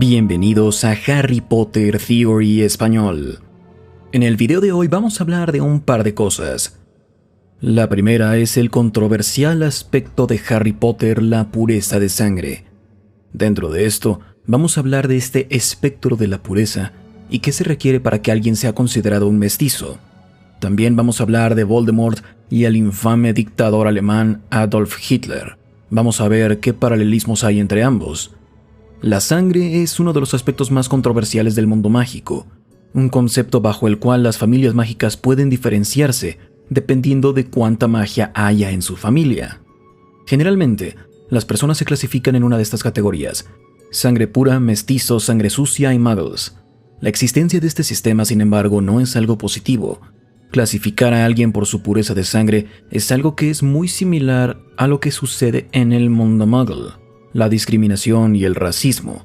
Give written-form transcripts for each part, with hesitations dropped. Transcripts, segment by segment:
Bienvenidos a Harry Potter Theory Español. En el video de hoy vamos a hablar de un par de cosas. La primera es el controversial aspecto de Harry Potter, la pureza de sangre. Dentro de esto, vamos a hablar de este espectro de la pureza y qué se requiere para que alguien sea considerado un mestizo. También vamos a hablar de Voldemort y el infame dictador alemán Adolf Hitler. Vamos a ver qué paralelismos hay entre ambos. La sangre es uno de los aspectos más controversiales del mundo mágico, un concepto bajo el cual las familias mágicas pueden diferenciarse dependiendo de cuánta magia haya en su familia. Generalmente, las personas se clasifican en una de estas categorías: sangre pura, mestizos, sangre sucia y muggles. La existencia de este sistema, sin embargo, no es algo positivo. Clasificar a alguien por su pureza de sangre es algo que es muy similar a lo que sucede en el mundo muggle: la discriminación y el racismo.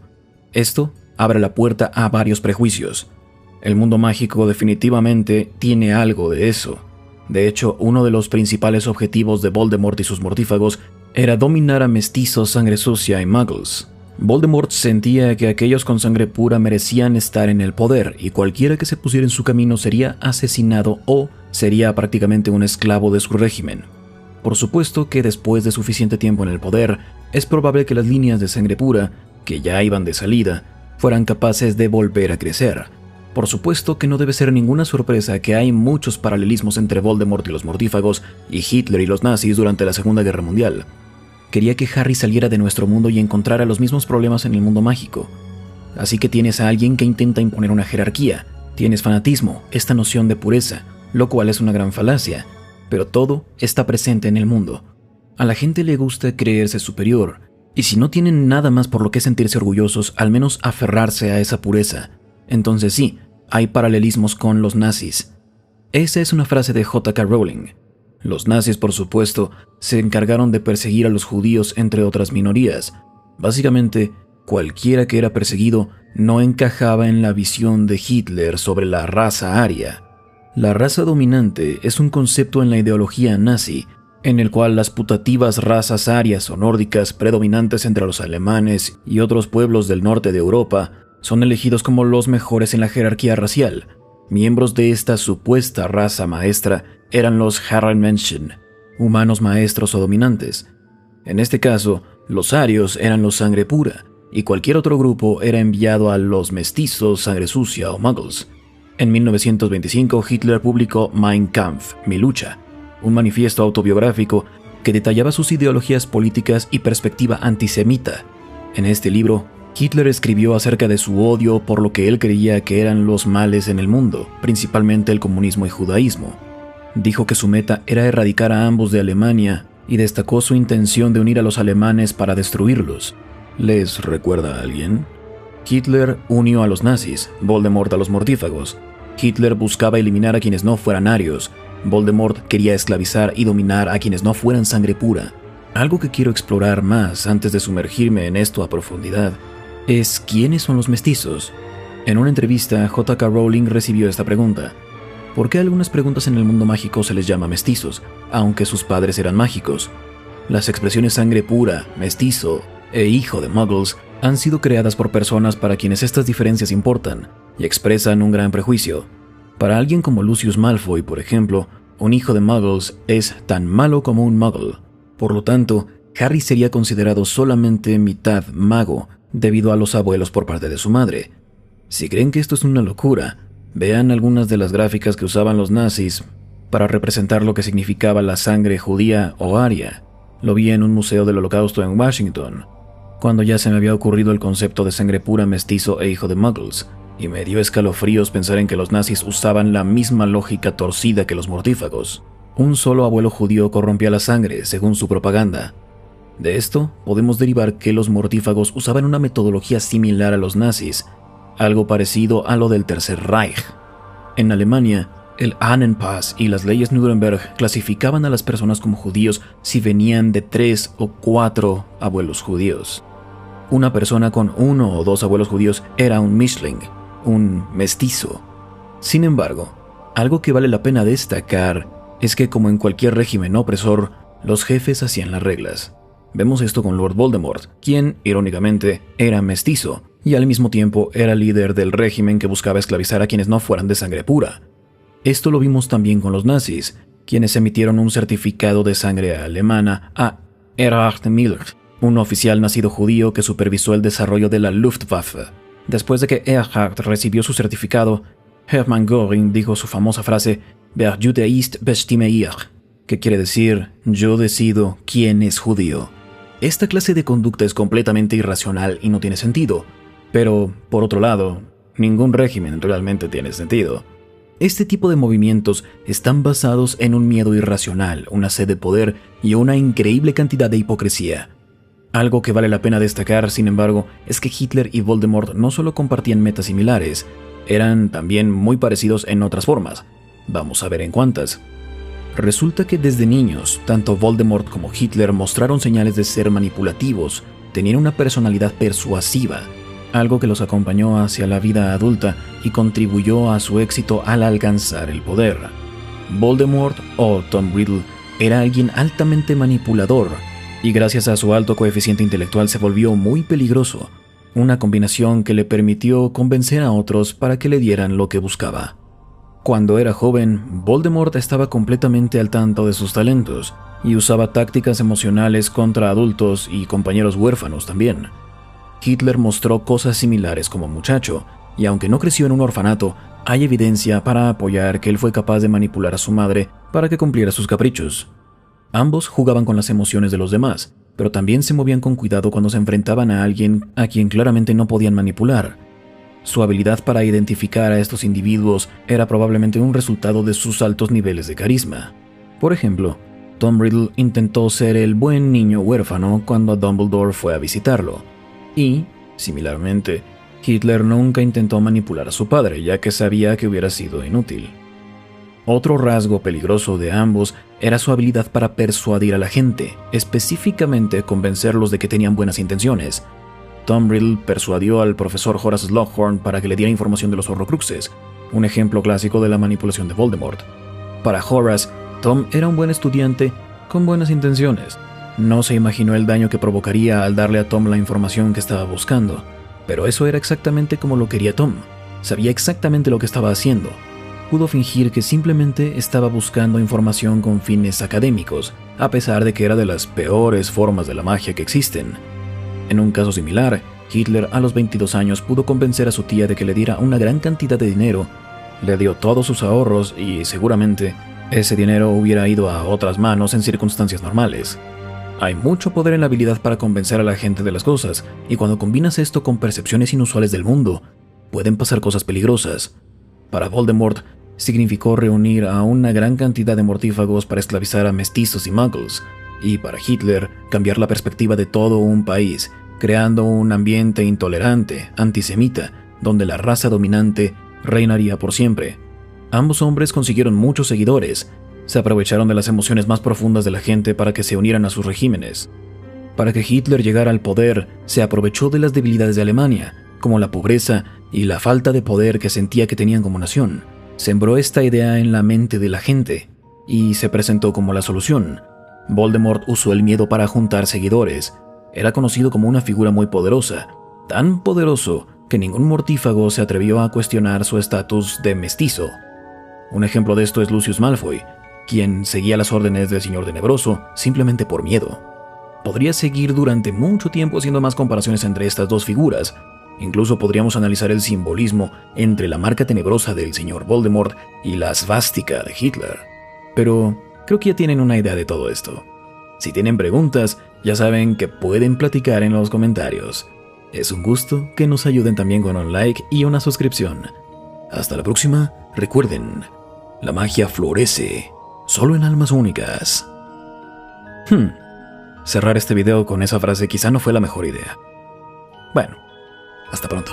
Esto abre la puerta a varios prejuicios. El mundo mágico definitivamente tiene algo de eso. De hecho, uno de los principales objetivos de Voldemort y sus mortífagos era dominar a mestizos, sangre sucia y muggles. Voldemort sentía que aquellos con sangre pura merecían estar en el poder y cualquiera que se pusiera en su camino sería asesinado o sería prácticamente un esclavo de su régimen. Por supuesto que después de suficiente tiempo en el poder, es probable que las líneas de sangre pura, que ya iban de salida, fueran capaces de volver a crecer. Por supuesto que no debe ser ninguna sorpresa que hay muchos paralelismos entre Voldemort y los mortífagos y Hitler y los nazis durante la Segunda Guerra Mundial. Quería que Harry saliera de nuestro mundo y encontrara los mismos problemas en el mundo mágico. Así que tienes a alguien que intenta imponer una jerarquía, tienes fanatismo, esta noción de pureza, lo cual es una gran falacia, pero todo está presente en el mundo. A la gente le gusta creerse superior, y si no tienen nada más por lo que sentirse orgullosos, al menos aferrarse a esa pureza. Entonces sí, hay paralelismos con los nazis. Esa es una frase de J.K. Rowling. Los nazis, por supuesto, se encargaron de perseguir a los judíos, entre otras minorías. Básicamente, cualquiera que era perseguido no encajaba en la visión de Hitler sobre la raza aria. La raza dominante es un concepto en la ideología nazi, en el cual las putativas razas arias o nórdicas predominantes entre los alemanes y otros pueblos del norte de Europa son elegidos como los mejores en la jerarquía racial. Miembros de esta supuesta raza maestra eran los Herrenmenschen, humanos maestros o dominantes. En este caso, los arios eran los sangre pura, y cualquier otro grupo era enviado a los mestizos, sangre sucia o muggles. En 1925, Hitler publicó Mein Kampf, Mi lucha, un manifiesto autobiográfico que detallaba sus ideologías políticas y perspectiva antisemita. En este libro, Hitler escribió acerca de su odio por lo que él creía que eran los males en el mundo, principalmente el comunismo y judaísmo. Dijo que su meta era erradicar a ambos de Alemania y destacó su intención de unir a los alemanes para destruirlos. ¿Les recuerda a alguien? Hitler unió a los nazis, Voldemort a los mortífagos. Hitler buscaba eliminar a quienes no fueran arios. Voldemort quería esclavizar y dominar a quienes no fueran sangre pura. Algo que quiero explorar más antes de sumergirme en esto a profundidad es ¿quiénes son los mestizos? En una entrevista, J.K. Rowling recibió esta pregunta: ¿por qué a algunas preguntas en el mundo mágico se les llama mestizos, aunque sus padres eran mágicos? Las expresiones sangre pura, mestizo e hijo de muggles han sido creadas por personas para quienes estas diferencias importan y expresan un gran prejuicio. Para alguien como Lucius Malfoy, por ejemplo, un hijo de muggles es tan malo como un muggle. Por lo tanto, Harry sería considerado solamente mitad mago debido a los abuelos por parte de su madre. Si creen que esto es una locura, vean algunas de las gráficas que usaban los nazis para representar lo que significaba la sangre judía o aria. Lo vi en un museo del Holocausto en Washington, cuando ya se me había ocurrido el concepto de sangre pura, mestizo e hijo de muggles, y me dio escalofríos pensar en que los nazis usaban la misma lógica torcida que los mortífagos. Un solo abuelo judío corrompía la sangre, según su propaganda. De esto podemos derivar que los mortífagos usaban una metodología similar a los nazis, algo parecido a lo del Tercer Reich. En Alemania, el Ahnenpass y las leyes Nuremberg clasificaban a las personas como judíos si venían de 3 o 4 abuelos judíos. Una persona con 1 o 2 abuelos judíos era un Mischling, un mestizo. Sin embargo, algo que vale la pena destacar es que, como en cualquier régimen opresor, los jefes hacían las reglas. Vemos esto con Lord Voldemort, quien, irónicamente, era mestizo, y al mismo tiempo era líder del régimen que buscaba esclavizar a quienes no fueran de sangre pura. Esto lo vimos también con los nazis, quienes emitieron un certificado de sangre alemana a Erhard Müller, un oficial nacido judío que supervisó el desarrollo de la Luftwaffe. Después de que Erhard recibió su certificado, Hermann Göring dijo su famosa frase "Wer Jude ist, bestimme ich", que quiere decir "yo decido quién es judío". Esta clase de conducta es completamente irracional y no tiene sentido, pero, por otro lado, ningún régimen realmente tiene sentido. Este tipo de movimientos están basados en un miedo irracional, una sed de poder y una increíble cantidad de hipocresía. Algo que vale la pena destacar, sin embargo, es que Hitler y Voldemort no solo compartían metas similares, eran también muy parecidos en otras formas. Vamos a ver en cuántas. Resulta que desde niños, tanto Voldemort como Hitler mostraron señales de ser manipulativos, tenían una personalidad persuasiva, algo que los acompañó hacia la vida adulta y contribuyó a su éxito al alcanzar el poder. Voldemort, o Tom Riddle, era alguien altamente manipulador, y gracias a su alto coeficiente intelectual se volvió muy peligroso, una combinación que le permitió convencer a otros para que le dieran lo que buscaba. Cuando era joven, Voldemort estaba completamente al tanto de sus talentos, y usaba tácticas emocionales contra adultos y compañeros huérfanos también. Hitler mostró cosas similares como muchacho, y aunque no creció en un orfanato, hay evidencia para apoyar que él fue capaz de manipular a su madre para que cumpliera sus caprichos. Ambos jugaban con las emociones de los demás, pero también se movían con cuidado cuando se enfrentaban a alguien a quien claramente no podían manipular. Su habilidad para identificar a estos individuos era probablemente un resultado de sus altos niveles de carisma. Por ejemplo, Tom Riddle intentó ser el buen niño huérfano cuando Dumbledore fue a visitarlo. Y, similarmente, Hitler nunca intentó manipular a su padre, ya que sabía que hubiera sido inútil. Otro rasgo peligroso de ambos era su habilidad para persuadir a la gente, específicamente convencerlos de que tenían buenas intenciones. Tom Riddle persuadió al profesor Horace Slughorn para que le diera información de los Horrocruxes, un ejemplo clásico de la manipulación de Voldemort. Para Horace, Tom era un buen estudiante con buenas intenciones. No se imaginó el daño que provocaría al darle a Tom la información que estaba buscando, pero eso era exactamente como lo quería Tom. Sabía exactamente lo que estaba haciendo. Pudo fingir que simplemente estaba buscando información con fines académicos, a pesar de que era de las peores formas de la magia que existen. En un caso similar, Hitler a los 22 años pudo convencer a su tía de que le diera una gran cantidad de dinero, le dio todos sus ahorros y seguramente ese dinero hubiera ido a otras manos en circunstancias normales. Hay mucho poder en la habilidad para convencer a la gente de las cosas, y cuando combinas esto con percepciones inusuales del mundo, pueden pasar cosas peligrosas. Para Voldemort, significó reunir a una gran cantidad de mortífagos para esclavizar a mestizos y muggles, y para Hitler, cambiar la perspectiva de todo un país, creando un ambiente intolerante, antisemita, donde la raza dominante reinaría por siempre. Ambos hombres consiguieron muchos seguidores, se aprovecharon de las emociones más profundas de la gente para que se unieran a sus regímenes. Para que Hitler llegara al poder, se aprovechó de las debilidades de Alemania, como la pobreza y la falta de poder que sentía que tenían como nación. Sembró esta idea en la mente de la gente, y se presentó como la solución. Voldemort usó el miedo para juntar seguidores. Era conocido como una figura muy poderosa, tan poderoso que ningún mortífago se atrevió a cuestionar su estatus de mestizo. Un ejemplo de esto es Lucius Malfoy, quien seguía las órdenes del Señor Tenebroso simplemente por miedo. Podría seguir durante mucho tiempo haciendo más comparaciones entre estas dos figuras. Incluso podríamos analizar el simbolismo entre la marca tenebrosa del Señor Voldemort y la svástica de Hitler. Pero creo que ya tienen una idea de todo esto. Si tienen preguntas, ya saben que pueden platicar en los comentarios. Es un gusto que nos ayuden también con un like y una suscripción. Hasta la próxima, recuerden, la magia florece solo en almas únicas. Cerrar este video con esa frase quizá no fue la mejor idea. Bueno, hasta pronto.